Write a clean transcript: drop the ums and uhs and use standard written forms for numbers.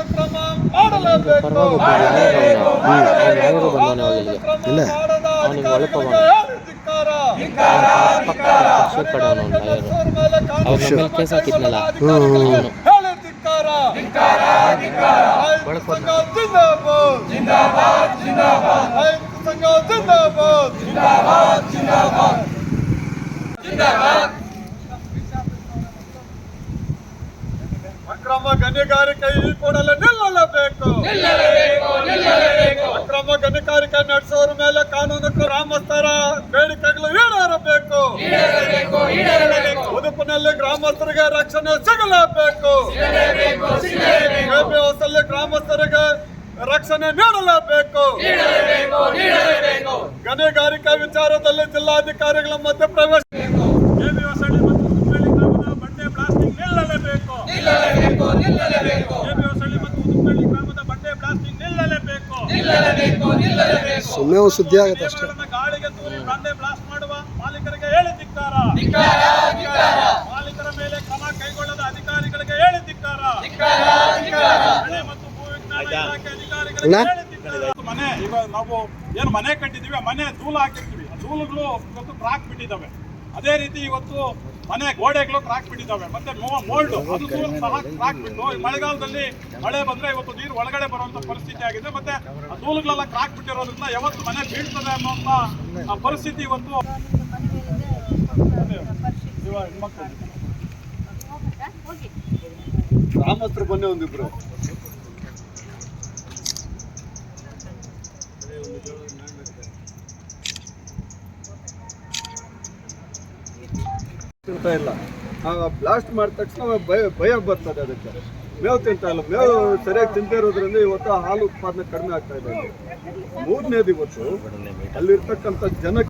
ಕಾನೂನು ಕ್ರಮ ಮಾಡಲೇಬೇಕು. ಕೇಸ್ ಹಾಕಿದ್ನಲ್ಲ ಅಕ್ರಮ ಗಣಿಗಾರಿಕೆ ಈ ಕೂಡಲೇ ನಿಲ್ಲಲೇಬೇಕು. ಅಕ್ರಮ ಗಣಿಗಾರಿಕೆ ನಡೆಸೋರ ಮೇಲೆ ಕಾನೂನು ಗ್ರಾಮಸ್ಥರ ಬೇಡಿಕೆಗಳು ಈಡೇರಬೇಕು. ಉಡುಪಿನಲ್ಲಿ ಗ್ರಾಮಸ್ಥರಿಗೆ ರಕ್ಷಣೆ ಸಿಗಲೇಬೇಕು. ಹೌಸಲ್ಲಿ ಗ್ರಾಮಸ್ಥರಿಗೆ ರಕ್ಷಣೆ ನೀಡಲೇಬೇಕು. ಗಣಿಗಾರಿಕೆ ವಿಚಾರದಲ್ಲಿ ಜಿಲ್ಲಾಧಿಕಾರಿಗಳ ಮಧ್ಯ ಪ್ರವೇಶ ಸುಮ್ಮನೆ ಸುದ್ದಿ ಆಗುತ್ತೆ ಅಷ್ಟೇ. ಗಾಳಿಗೆ ತೂರಿ ಬಂಡೆ ಬ್ಲಾಸ್ಟ್ ಮಾಡುವ ಮಾಲೀಕರಿಗೆ ಹೇಳಿ ಧಿಕ್ಕಾರ. ಮಾಲೀಕರ ಮೇಲೆ ಕ್ರಮ ಕೈಗೊಳ್ಳದ ಅಧಿಕಾರಿಗಳಿಗೆ ಹೇಳಿ ಧಿಕ್ಕಾರ. ಮತ್ತು ಭೂವಿಜ್ಞಾನ ಇಲಾಖೆ ಅಧಿಕಾರಿಗಳಿಗೆ ಹೇಳಿ ಧಿಕ್ಕಾರ. ಮನೆ ಈಗ ನಾವು ಏನು ಮನೆ ಕಟ್ಟಿದೀವಿ, ಆ ಮನೆ ಧೂಳು ಹಾಕಿರ್ತೀವಿ, ಆ ಧೂಳುಗಳು ಇವತ್ತು ಕ್ರಾಕ್ ಬಿಟ್ಟಿದ್ದಾವೆ. ಅದೇ ರೀತಿ ಇವತ್ತು ಮನೆ ಗೋಡೆಗಳು ಕ್ರಾಕ್ ಬಿಟ್ಟಿದ್ದಾವೆ. ಮತ್ತೆ ಮೋಲ್ಡ್ ಅದು ಸಹ ಕ್ರಾಕ್ ಬಿಟ್ಟು ಮಳೆಗಾಲದಲ್ಲಿ ಮಳೆ ಬಂದ್ರೆ ಇವತ್ತು ನೀರು ಒಳಗಡೆ ಬರುವಂತ ಪರಿಸ್ಥಿತಿ ಆಗಿದೆ. ಮತ್ತೆ ಆ ಧೂಳುಗಳೆಲ್ಲ ಕ್ರಾಕ್ ಬಿಟ್ಟಿರೋದ್ರಿಂದ ಯಾವತ್ತು ಮನೆ ಬೀಳ್ತದೆ ಅನ್ನುವಂತ ಪರಿಸ್ಥಿತಿ ಇವತ್ತು ಗ್ರಾಮಸ್ಥರು ಬನ್ನಿ ಒಂದಿಬ್ರು ತಿಂತಾ ಇಲ್ಲ. ಬ್ಲಾಸ್ಟ್ ಮಾಡಿದ ತಕ್ಷಣ ಭಯ ಬರ್ತದೆ. ಅದಕ್ಕೆ ಮೇವು ತಿಂತಾ ಇಲ್ಲ. ಮೇವು ಸರಿಯಾಗಿ ತಿಂತಾ ಇರೋದ್ರಿಂದ ಇವತ್ತು ಹಾಲು ಉತ್ಪಾದನೆ ಕಡಿಮೆ ಆಗ್ತಾ ಇದೆ. ಮೂರನೇದು ಇವತ್ತು ಅಲ್ಲಿರ್ತಕ್ಕಂಥ ಜನಕ್ಕೆ